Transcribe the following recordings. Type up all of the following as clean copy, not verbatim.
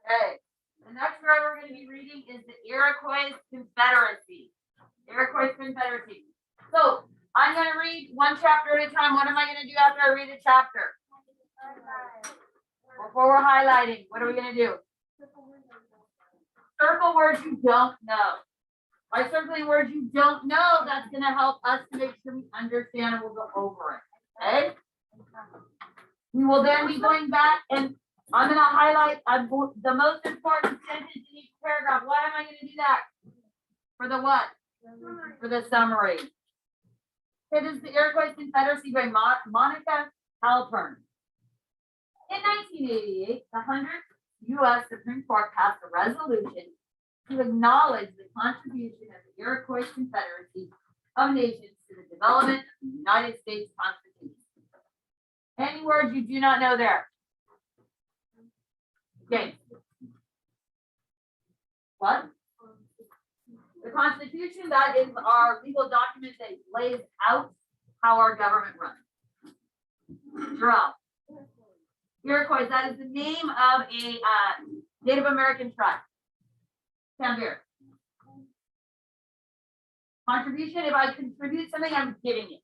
Okay. The next word we're going to be reading is the Iroquois Confederacy. Iroquois Confederacy. So I'm going to read one chapter at a time. What am I going to do after I read a chapter? Before we're highlighting, what are we going to do? Circle words you don't know. By circling words you don't know, that's going to help us to make sure we understand and we'll go over it. Okay? We will then be going back and I'm going to highlight the most important sentence in each paragraph. Why am I going to do that? For the what? For the summary. Okay, this is the Iroquois Confederacy by Monica Halpern. In 1988, the 100th U.S. Supreme Court passed a resolution to acknowledge the contribution of the Iroquois Confederacy of Nations to the development of the United States Constitution. Any words you do not know there? Okay. What? The Constitution, that is our legal document that lays out how our government runs. Gerald. Iroquois, that is the name of a Native American tribe. Tanvir. Contribution, if I contribute something, I'm giving it.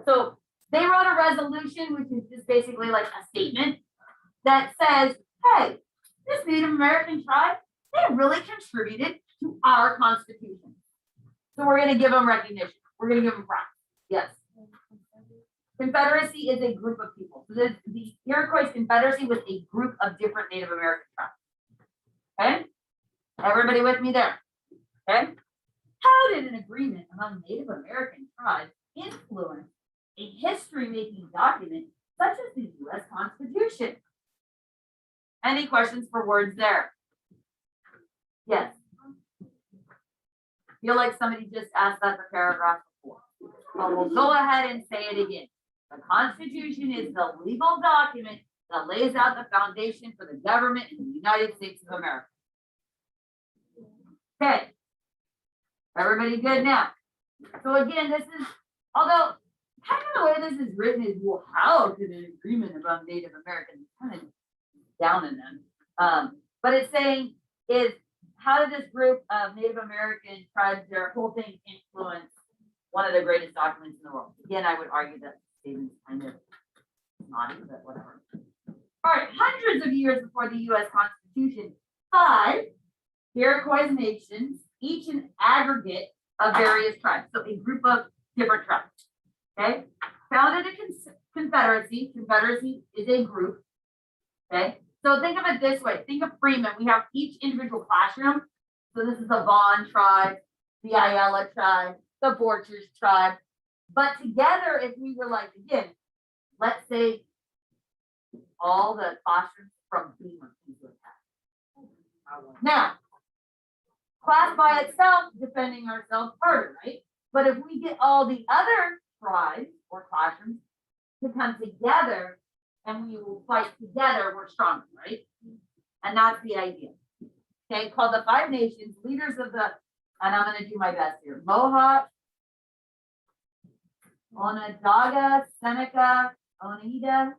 So they wrote a resolution, which is just basically like a statement that says, hey, this Native American tribe, they really contributed to our Constitution. So we're going to give them recognition. We're going to give them props. Yes. Confederacy is a group of people. So the Iroquois Confederacy was a group of different Native American tribes. Okay? Everybody with me there? Okay? How did an agreement among Native American tribes influence a history-making document such as the U.S. Constitution? Any questions for words there? Yes. Feel like somebody just asked that the paragraph before. Well, we'll go ahead and say it again. The Constitution is the legal document that lays out the foundation for the government in the United States of America. Okay. Everybody good now? So again, this is, although kind of the way this is written is, well, how could an agreement about Native Americans kind of down in them? But it's saying is, how did this group of Native American tribes, their whole thing influence one of the greatest documents in the world? Again, I would argue that statement's kind of naughty, but whatever. All right, hundreds of years before the U.S. Constitution, 5 Iroquois nations, each an aggregate of various tribes, so a group of different tribes, okay, founded a confederacy. Confederacy is a group, okay? So think of it this way. Think of Freeman. We have each individual classroom. So this is the Vaughn tribe, the Ayala tribe, the Borchers tribe. But together, if we were like, again, let's say all the classrooms from Freeman into attack. Now, class by itself, defending ourselves harder, right? But if we get all the other tribes or classrooms to come together, and we will fight together, we're stronger, right? And that's the idea. Okay, called the 5 nations, leaders of the, and I'm going to do my best here, Mohawk, Onondaga, Seneca, Oneida,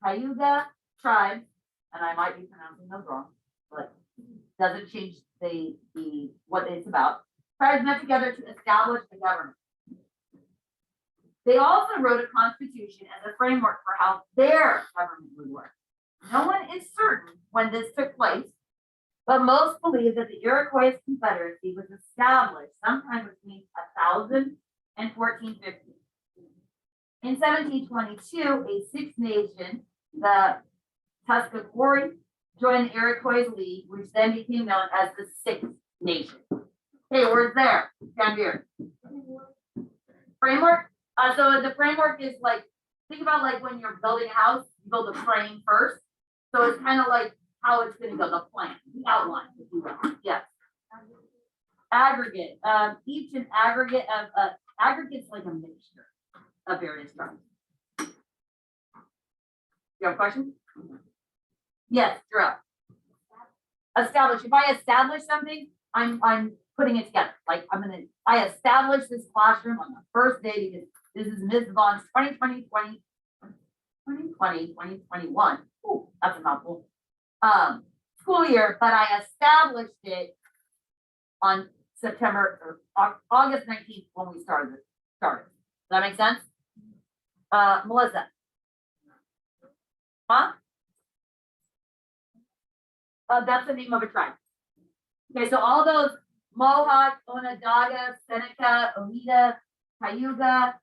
Cayuga tribes, and I might be pronouncing those wrong, but doesn't change the what it's about. Tribes met together to establish the government. They also wrote a constitution as a framework for how their government would work. No one is certain when this took place, but most believe that the Iroquois Confederacy was established sometime between 1000 and 1450. In 1722, a 6th nation, the Tuscarora, joined the Iroquois League, which then became known as the 6th Nation. Okay, words there. Tanvir. Framework. So the framework is like, think about like when you're building a house, you build a frame first. So it's kind of like how it's going to go, the plan, the outline, if you will. Yes. Aggregate. Each an aggregate of aggregate's like a mixture of various tribes. You have a question? Yes, Drew. Establish. If I establish something, I'm putting it together. Like I established this classroom on the first day because this is Ms. Vaughn's 2021. Ooh, that's a mouthful. school year, but I established it on September or August 19th when we started. Does that make sense? Melissa? Huh? That's the name of a tribe. Okay, so all those Mohawk, Onondaga, Seneca, Oneida, Cayuga,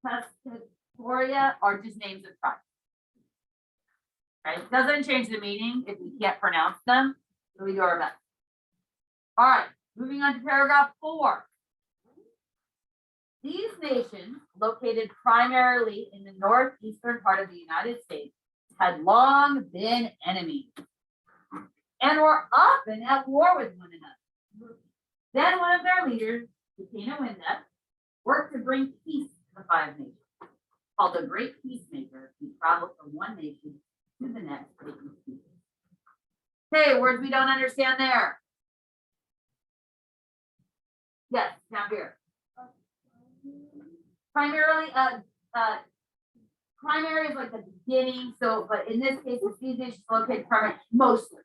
Pascagoula are just names of tribes. Right? Doesn't change the meaning if we can't pronounce them, so we do our best. All right, moving on to paragraph 4. These nations, located primarily in the northeastern part of the United States, had long been enemies and were often at war with one another. Then one of their leaders, Winda, worked to bring peace to the 5 nations. Called the Great Peacemaker, he traveled from one nation to the next. Okay, words we don't understand there. Yes, down here. Primarily, primary is like the beginning. So, but in this case, it's these nations located primarily mostly.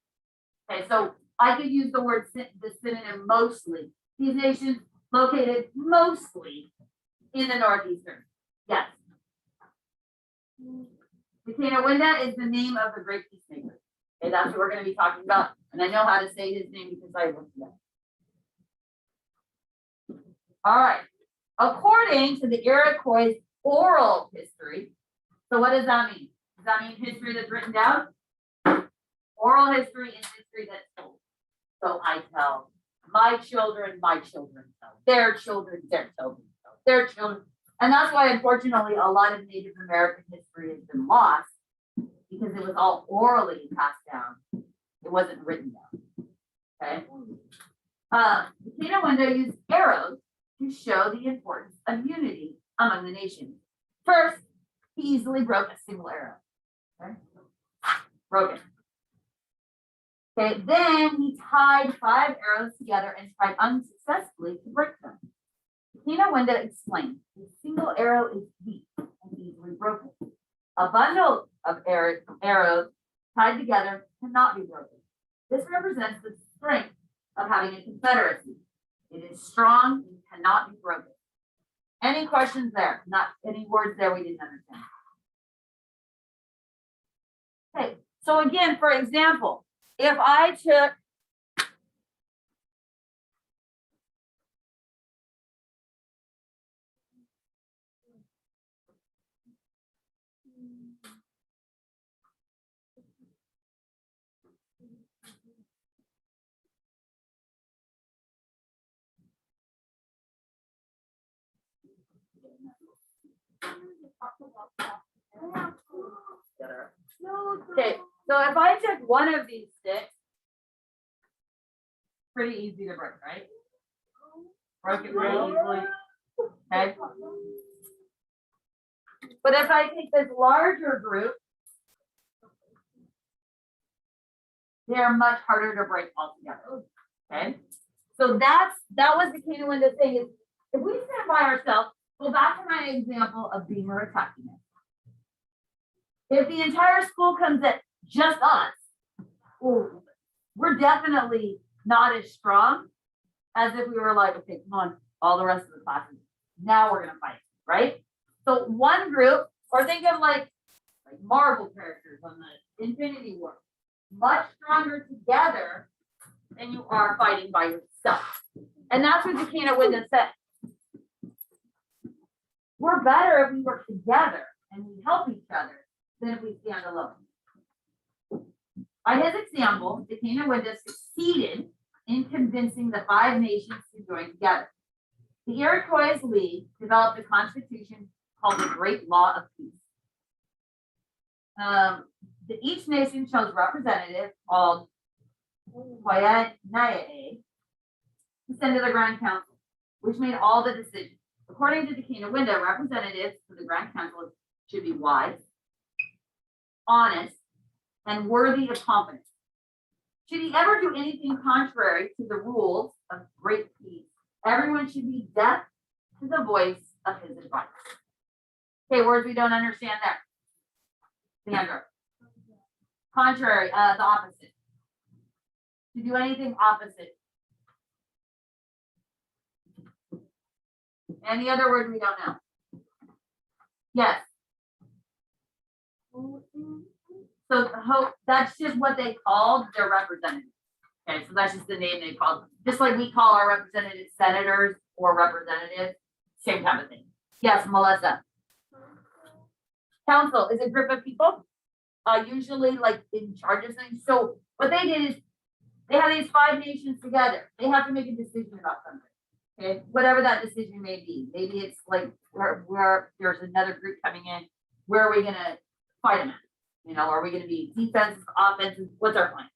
Okay, so I could use the word the synonym mostly. These nations located mostly in the northeastern. Yes. Winda is the name of the Great Peacemaker. Okay, that's what we're going to be talking about. And I know how to say his name because I looked it up. All right. According to the Iroquois oral history, so what does that mean? Does that mean history that's written down? Oral history is history that's told. So I tell my children tell their children, their children tell their children. And that's why, unfortunately, a lot of Native American history has been lost because it was all orally passed down. It wasn't written down. Okay. Winda used arrows to show the importance of unity among the nations. First, he easily broke a single arrow. Okay? Broke it. Okay, then he tied 5 arrows together and tried unsuccessfully to break them. Winda explained, a single arrow is weak and easily broken. A bundle of arrows tied together cannot be broken. This represents the strength of having a confederacy. It is strong and cannot be broken. Any questions there? Not any words there we didn't understand. Okay, so again, for example, if I took okay, so if I took one of these sticks, pretty easy to break, right? Broke it pretty easily. Okay. But if I take this larger group, they're much harder to break altogether. Okay. So that was the Winda thing is if we stand by ourselves, go back to my example of Beamer attacking it. If the entire school comes at just us, we're definitely not as strong as if we were like, okay, come on, all the rest of the classes. Now we're gonna fight, right? So one group, or think of like Marvel characters on the Infinity War, much stronger together than you are fighting by yourself. And that's what Winda said. We're better if we work together and we help each other than if we stand alone. By his example, Winda succeeded in convincing the 5 nations to join together. The Iroquois League developed a constitution called the Great Law of Peace. Each nation chose representative called Waianae to send to the Grand Council, which made all the decisions. According to Winda, representatives to the Grand Council should be wise, honest, and worthy of confidence. Should he ever do anything contrary to the rules of great peace, everyone should be deaf to the voice of his advice. Okay, words we don't understand there. Sandra. Contrary, the opposite. to do anything opposite. Any other word we don't know? Yes. So that's just what they called their representatives. Okay, so that's just the name they called them. Just like we call our representatives senators or representatives, same type of thing. Yes, Melissa. Council is a group of people, usually like in charge of things. So what they did is they have these 5 nations together. They have to make a decision about something. Okay, whatever that decision may be. Maybe it's like where there's another group coming in. Where are we gonna fight them at? You know, are we gonna be defensive, offensive? What's our plan?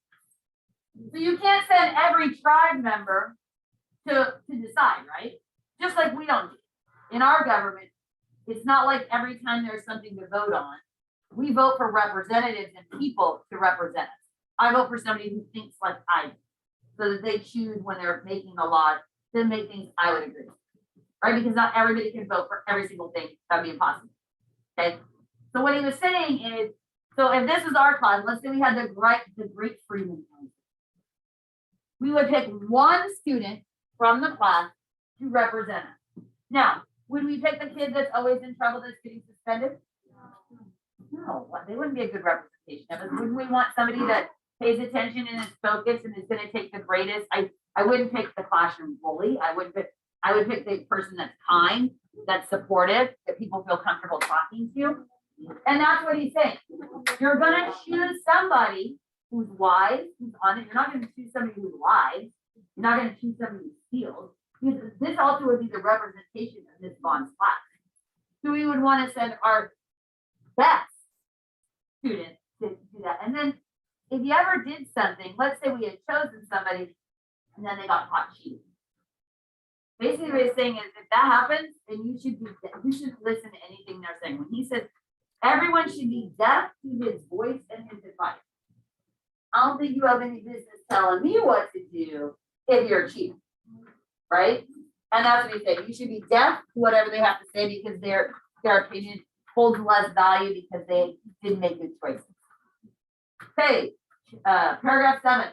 So you can't send every tribe member to decide, right? Just like we don't do. In our government, it's not like every time there's something to vote on, we vote for representatives and people to represent us. I vote for somebody who thinks like I do, so that they choose when they're making the law to make things I would agree, right? Because not everybody can vote for every single thing. That'd be impossible. Okay. So what he was saying is, so if this is our class, let's say we had the Great Freedom Council. We would pick one student from the class to represent us. Now, would we pick the kid that's always in trouble that's getting suspended? No, they wouldn't be a good representation of us. Wouldn't we want somebody that pays attention and is focused and is going to take the greatest? I wouldn't pick the classroom bully. I would pick the person that's kind, that's supportive, that people feel comfortable talking to. And that's what he's saying. You're going to choose somebody who's wise, who's honest. You're not going to choose somebody who lies. You're not going to choose somebody who steals. Because this also would be the representation of Ms. Vaughn's class. So we would want to send our best students to do that. And then if you ever did something, let's say we had chosen somebody and then they got caught cheating. Basically what he's saying is if that happens, then you should listen to anything they're saying. When he says everyone should be deaf to his voice and his advice. I don't think you have any business telling me what to do if you're cheating. Right? And that's what he's saying. You should be deaf to whatever they have to say because their opinion holds less value because they didn't make good choices. Okay, paragraph 7.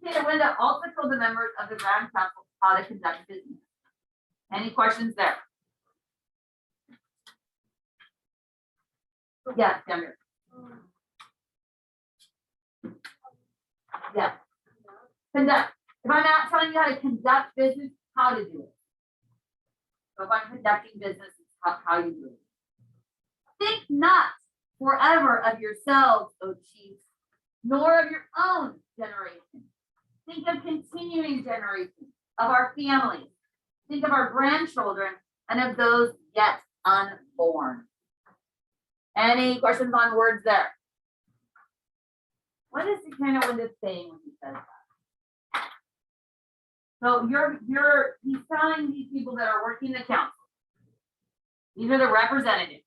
Peter Winda also told the members of the Grand Council how to conduct business. Any questions there? Yes, Demir. Yeah. Conduct. If I'm not telling you how to conduct business, how to do it. So if I'm conducting business, it's how you do it. Think not forever of yourselves, O chiefs, nor of your own generation. Think of continuing generations, of our families. Think of our grandchildren and of those yet unborn. Any questions on words there? What is the kind of Winda saying when he says that? So he's telling these people that are working the council, these are the representatives.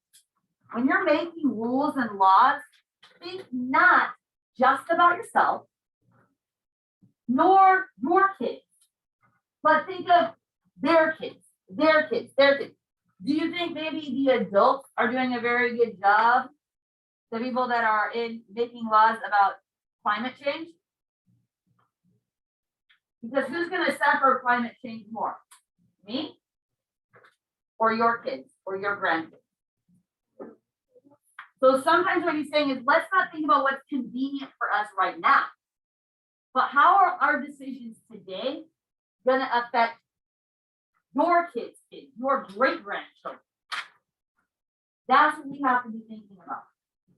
When you're making rules and laws, think not just about yourself, nor your kids, but think of their kids, their kids, their kids. Do you think maybe the adults are doing a very good job? The people that are in making laws about climate change? Because who's going to suffer climate change more? Me? Or your kids or your grandkids? So sometimes what he's saying is let's not think about what's convenient for us right now, but how are our decisions today going to affect your kids, your great grandchildren? That's what we have to be thinking about.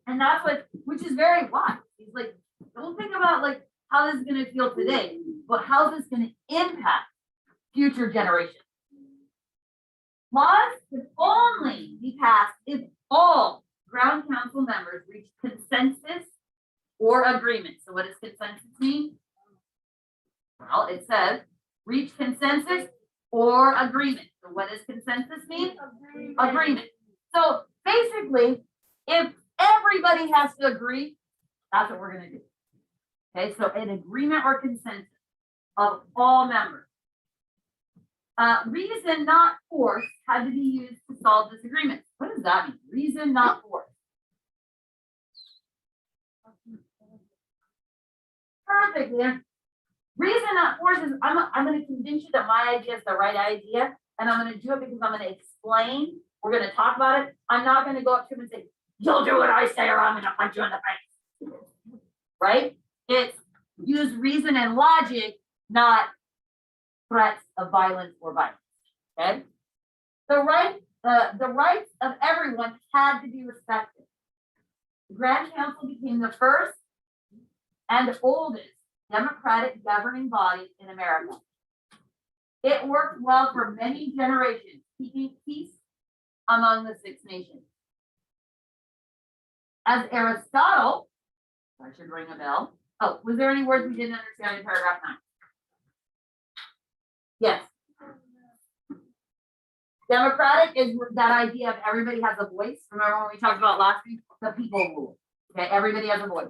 And that's which is very wise. He's like, don't think about like how this is going to feel today, but how this is going to impact future generations. Laws could only be passed if all Ground Council members reach consensus or agreement. So what does consensus mean? Well, it says reach consensus or agreement. So what does consensus mean? Agreement. So basically, if everybody has to agree, that's what we're going to do. Okay, so an agreement or consensus of all members. Reason, not force, had to be used to solve disagreements. What does that mean? Reason, not force. Perfect, yeah. Reason, not force is I'm going to convince you that my idea is the right idea, and I'm going to do it because I'm going to explain. We're going to talk about it. I'm not going to go up to him and say, "You'll do what I say, or I'm going to punch you in the face." Right? It's use reason and logic, not threats of violence or violence. Okay? The rights of everyone had to be respected. The Grand Council became the first and oldest democratic governing body in America. It worked well for many generations, keeping peace among the Six Nations. As Aristotle, that should ring a bell. Oh, was there any words we didn't understand in paragraph 9? Yes. Democratic is that idea of everybody has a voice. Remember when we talked about last week? The people rule. Okay, everybody has a voice.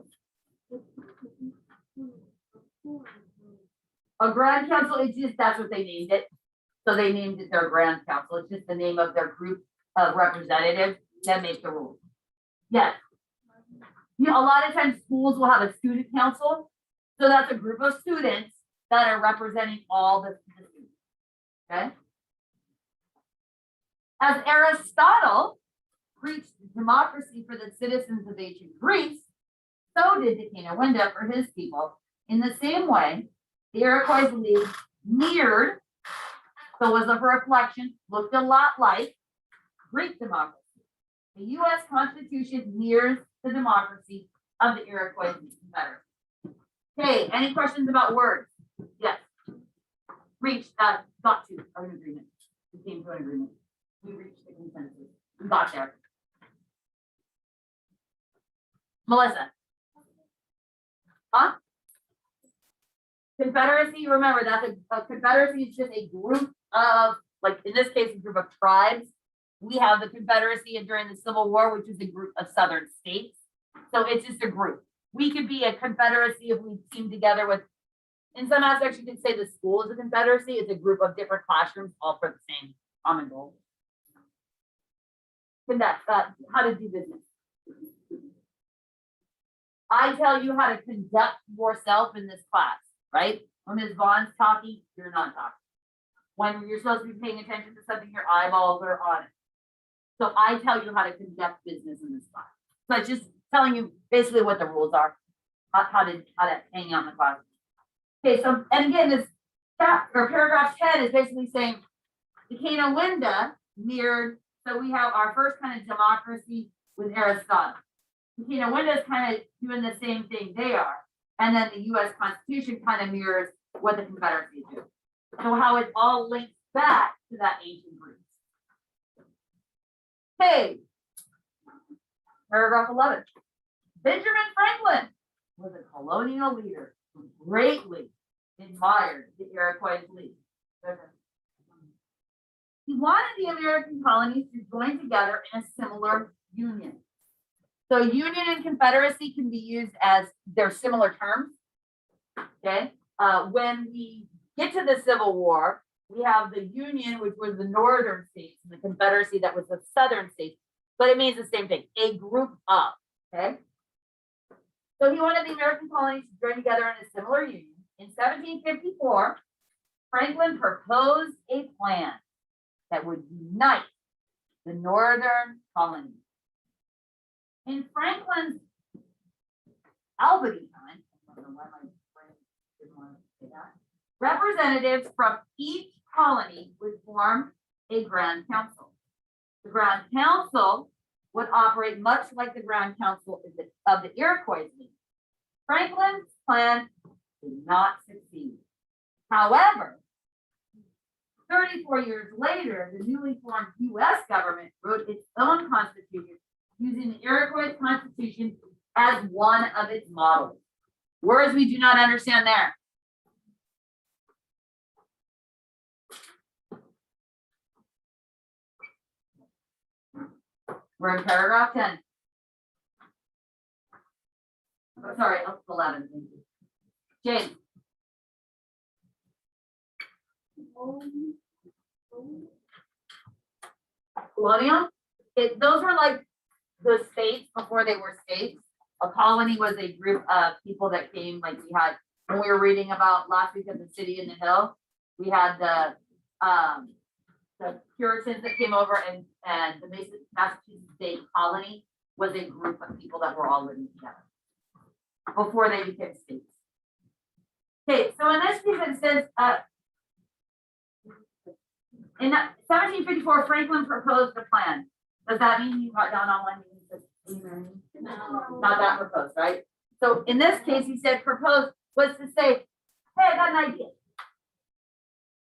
A Grand Council is just, that's what they named it. So they named it their Grand Council. It's just the name of their group of representatives that make the rules. Yes. You know, a lot of times schools will have a student council. So that's a group of students that are representing all the students. Okay. As Aristotle preached democracy for the citizens of ancient Greece, so did Decanawinda for his people. In the same way, the Iroquois League mirrored, so was a reflection, looked a lot like Greek democracy. The U.S. Constitution mirrors the democracy of the Iroquois Confederacy. Okay, any questions about words? Yes. Reached, got to an agreement. We came to an agreement. We reached the consensus. We got there. Melissa. Huh? Confederacy, remember that's a confederacy is just a group of, like in this case, a group of tribes. We have the Confederacy and during the Civil War, which is a group of southern states. So it's just a group. We could be a confederacy if we team together with, in some aspects, you could say the school is a confederacy. It's a group of different classrooms, all for the same common goal. Conduct, how to do business. I tell you how to conduct yourself in this class, right? When Ms. Vaughn's talking, you're not talking. When you're supposed to be paying attention to something, your eyeballs are on it. So I tell you how to conduct business in this class. So it's just telling you basically what the rules are, how to hang out in the class. Okay, so, and again, this chapter or paragraph 10 is basically saying Decanawinda mirrored, so we have our first kind of democracy with Aristotle. Decanawinda is kind of doing the same thing they are. And then the US Constitution kind of mirrors what the Confederacy do. So how it all links back to that ancient Greece. Okay, paragraph 11. Benjamin Franklin was a colonial leader who greatly admired the Iroquois League. He wanted the American colonies to join together in a similar union. So union and confederacy can be used as they're similar terms. Okay. When we get to the Civil War, we have the Union, which was the northern states, and the Confederacy that was the southern states, but it means the same thing, a group of, okay? So he wanted the American colonies to join together in a similar union. In 1754, Franklin proposed a plan that would unite the northern colonies. In Franklin's Albany time, I don't know why my brain didn't want to say that, representatives from each colony would form a Grand Council. The Grand Council would operate much like the Grand Council of the Iroquois League. Franklin's plan did not succeed. However, 34 years later, the newly formed U.S. government wrote its own constitution using the Iroquois Constitution as one of its models. Words we do not understand there. We're in paragraph 10. Oh, sorry, 11. Thank you. James. Colonial? Those were like the states before they were states. A colony was a group of people that came, like we had when we were reading about last week of the city in the hill, we had the Puritans that came over and the Massachusetts Bay Colony was a group of people that were all living together before they became states. Okay, so in this case it says, in 1754, Franklin proposed the plan. Does that mean you got down on one knee? No. Not that proposed, right? So in this case, he said proposed was to say, hey, I got an idea.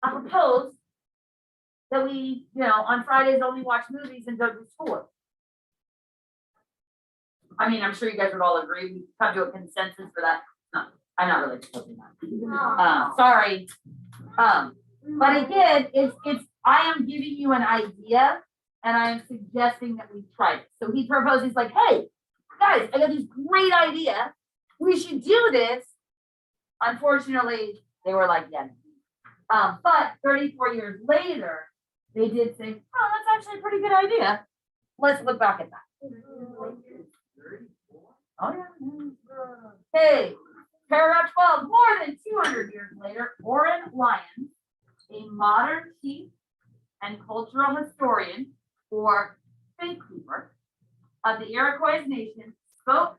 I propose that we, on Fridays only watch movies and don't do school. I mean, I'm sure you guys would all agree. We come to a consensus for that. No, I'm not really proposing that. Sorry. But again, I am giving you an idea and I am suggesting that we try it. So he proposed, he's like, hey, guys, I got this great idea. We should do this. Unfortunately, they were like, yeah. But 34 years later, they did say, oh, that's actually a pretty good idea. Let's look back at that. Oh, yeah. Hey, paragraph 12, more than 200 years later, Orrin Lyons, a modern chief and cultural historian or faith keeper of the Iroquois nation, spoke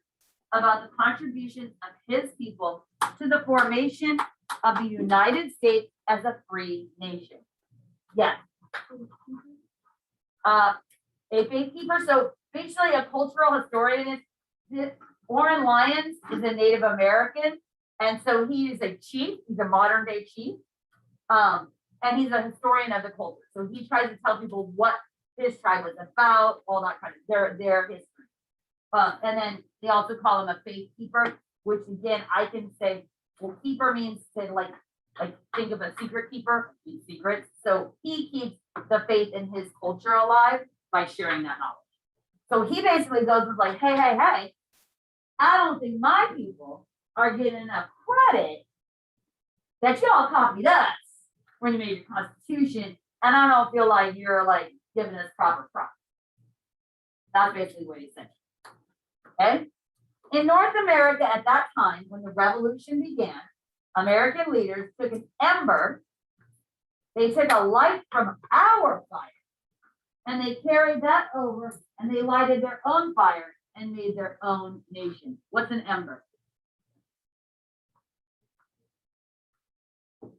about the contributions of his people to the formation of the United States as a free nation. Yes. A faith keeper, so basically a cultural historian is Orrin Lyons is a Native American, and so he is a chief, he's a modern day chief. And he's a historian of the culture. So he tries to tell people what his tribe was about, all that kind of their history. And then they also call him a faith keeper, which again, I can say, well, keeper means to like think of a secret keeper, keep secrets. So he keeps the faith in his culture alive by sharing that knowledge. So he basically goes and like, hey, I don't think my people are getting enough credit that y'all copied us when you made your constitution, and I don't feel like you're like giving us proper props. That's basically what he said. Okay. In North America at that time, when the revolution began, American leaders took an ember, they took a light from our fire, and they carried that over and they lighted their own fire and made their own nation. What's an ember?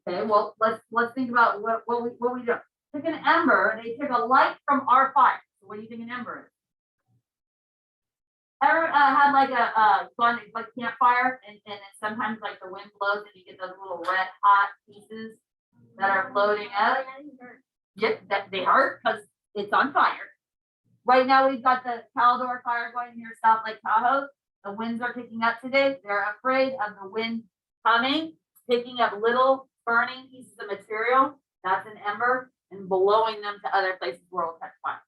Okay, well, let's think about what we do. Took an ember, they took a light from our fire. So what do you think an ember is? Ever had like a fun like campfire and then sometimes like the wind blows and you get those little red hot pieces that are floating up? Yep, that they hurt because it's on fire. Right now we've got the Caldor fire going near South Lake Tahoe. The winds are picking up today. They're afraid of the wind coming, picking up little burning pieces of material, that's an ember, and blowing them to other places where it'll catch fire.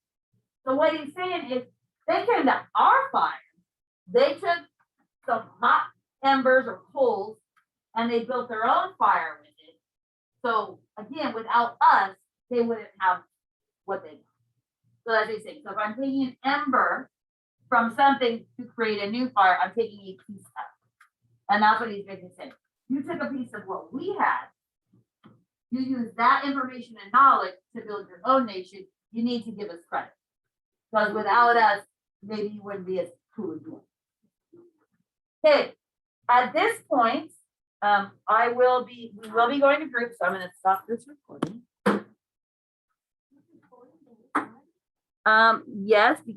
So what he's saying is they came to our fire, they took some hot embers or coals and they built their own fire with it. So again, without us, they wouldn't have what they got. So that's what he's saying. So if I'm taking an ember from something to create a new fire, I'm taking a piece of it. And that's what he's basically saying. You took a piece of what we had. You use that information and knowledge to build your own nation. You need to give us credit. Because without us, maybe you wouldn't be as cool as you are. Okay, at this point, we will be going to groups, so I'm going to stop this recording. Yes, because